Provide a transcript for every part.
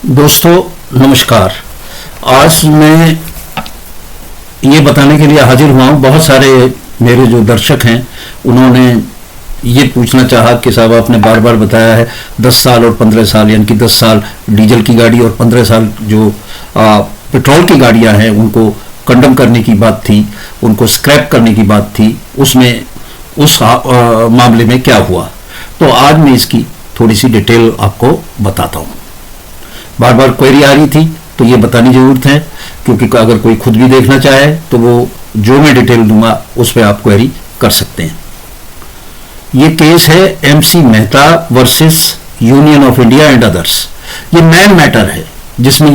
दोस्तों नमस्कार। आज मैं ये बताने के लिए हाजिर हुआ हूँ, बहुत सारे मेरे जो दर्शक हैं उन्होंने ये पूछना चाहा कि साहब आपने बार बार बताया है 10 साल और 15 साल, यानी कि 10 साल डीजल की गाड़ी और 15 साल जो पेट्रोल की गाड़ियां हैं उनको कंडम करने की बात थी, उनको स्क्रैप करने की बात थी। उसमें उस मामले में क्या हुआ, तो आज मैं इसकी थोड़ी सी डिटेल आपको बताता हूँ। बार बार क्वेरी आ रही थी तो ये बतानी जरूरत है, क्योंकि अगर कोई खुद भी देखना चाहे तो वो जो मैं डिटेल दूंगा उस पर आप क्वेरी कर सकते हैं। ये केस है MC Mehta versus union of India and others. ये नया मैटर है जिसमें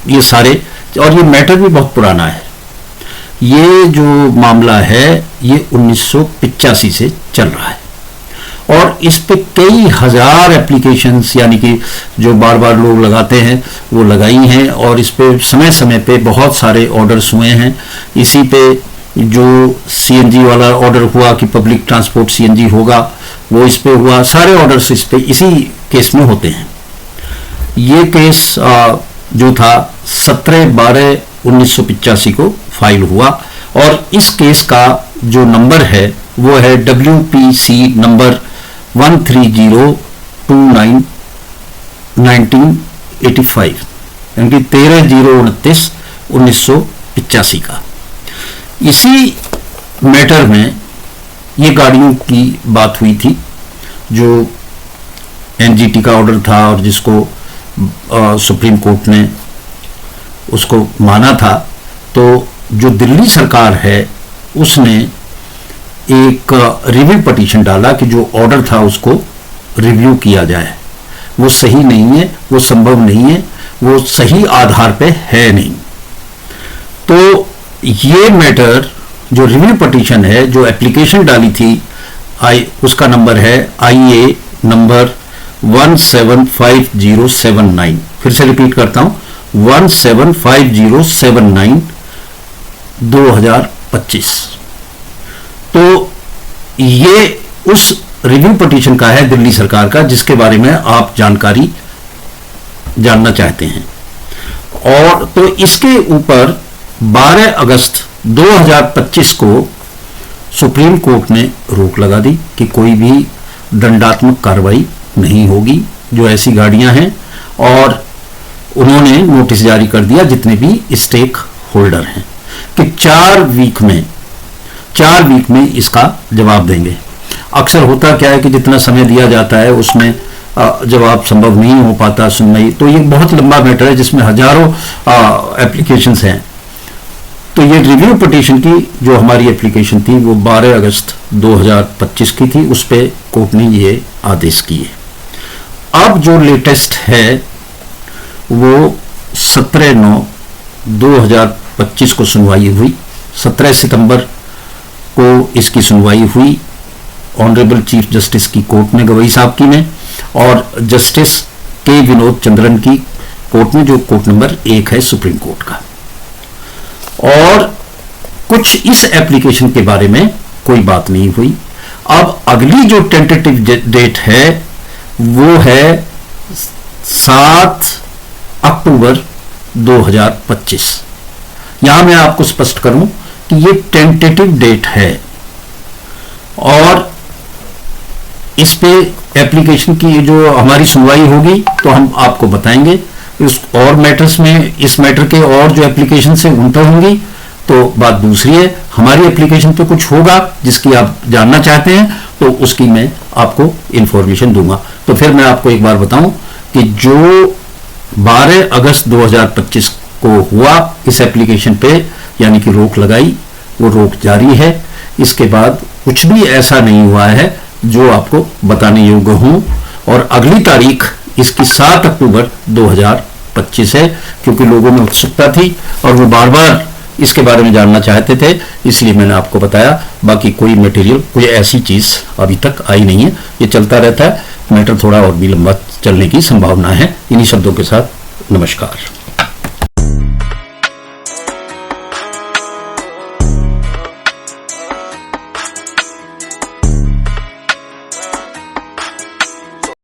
ये सारे, और ये मैटर भी बहुत पुराना है। ये जो मामला है ये 1985 से चल रहा है और इस पे कई हजार एप्लीकेशंस, यानी कि जो बार बार लोग लगाते हैं वो लगाई हैं, और इस पे समय समय पे बहुत सारे ऑर्डर्स हुए हैं। इसी पे जो CNG वाला ऑर्डर हुआ कि पब्लिक ट्रांसपोर्ट CNG होगा, वो इस पे हुआ। सारे ऑर्डर्स इस पे इसी केस में होते हैं। ये केस जो था 17/12/1985 को फाइल हुआ और इस केस का जो नंबर है वो है WPC नंबर 13029/1985, यानी कि 13/029/1985 का। इसी मैटर में ये गाड़ियों की बात हुई थी जो NGT का ऑर्डर था और जिसको सुप्रीम कोर्ट ने उसको माना था। तो जो दिल्ली सरकार है उसने एक रिव्यू पिटीशन डाला कि जो ऑर्डर था उसको रिव्यू किया जाए। वो सही नहीं है, वो संभव नहीं है, वो सही आधार पे है नहीं। तो ये मैटर जो रिव्यू पिटीशन है, जो एप्लीकेशन डाली थी, उसका नंबर है IA नंबर 175079। फिर से रिपीट करता हूं, 175079 2025। तो ये उस रिव्यू पिटीशन का है दिल्ली सरकार का, जिसके बारे में आप जानकारी जानना चाहते हैं। और तो इसके ऊपर 12 अगस्त 2025 को सुप्रीम कोर्ट ने रोक लगा दी कि कोई भी दंडात्मक कार्रवाई नहीं होगी जो ऐसी गाड़ियां हैं, और उन्होंने नोटिस जारी कर दिया जितने भी स्टेक होल्डर हैं कि 4 वीक में इसका जवाब देंगे। अक्सर होता क्या है कि जितना समय दिया जाता है उसमें जवाब संभव नहीं हो पाता सुनवाई। तो ये बहुत लंबा मैटर है जिसमें हजारों एप्लीकेशंस हैं। तो ये रिव्यू पिटीशन की जो हमारी एप्लीकेशन थी वो 12 अगस्त 2025 की थी, उस पे कोर्ट ने ये आदेश किए। अब जो लेटेस्ट है वो 17/9/2025 को सुनवाई हुई। 17 सितंबर को इसकी सुनवाई हुई ऑनरेबल चीफ जस्टिस की कोर्ट में, गवई साहब की में, और जस्टिस K विनोद चंद्रन की कोर्ट में, जो कोर्ट नंबर 1 है सुप्रीम कोर्ट का। और कुछ इस एप्लीकेशन के बारे में कोई बात नहीं हुई। अब अगली जो टेंटेटिव डेट है वो है 7 अक्टूबर 2025। यहां मैं आपको स्पष्ट करूं कि ये टेंटेटिव डेट है और इस पे एप्लीकेशन की जो हमारी सुनवाई होगी तो हम आपको बताएंगे। इस और मैटर्स में, इस मैटर के और जो एप्लीकेशन से उन पर होंगी तो बात दूसरी है। हमारी एप्लीकेशन पे कुछ होगा जिसकी आप जानना चाहते हैं तो उसकी मैं आपको इंफॉर्मेशन दूंगा। तो फिर मैं आपको एक बार बताऊं कि जो 12 अगस्त 2025 को हुआ इस एप्लीकेशन पे, यानी कि रोक लगाई, वो रोक जारी है। इसके बाद कुछ भी ऐसा नहीं हुआ है जो आपको बताने योग्य हूं। और अगली तारीख इसकी 7 अक्टूबर 2025 है, क्योंकि लोगों में उत्सुकता थी और वो बार बार इसके बारे में जानना चाहते थे, इसलिए मैंने आपको बताया। बाकी कोई मटेरियल, कोई ऐसी चीज अभी तक आई नहीं है। ये चलता रहता है, मैटर थोड़ा और भी लंबा चलने की संभावना है। इन्हीं शब्दों के साथ नमस्कार।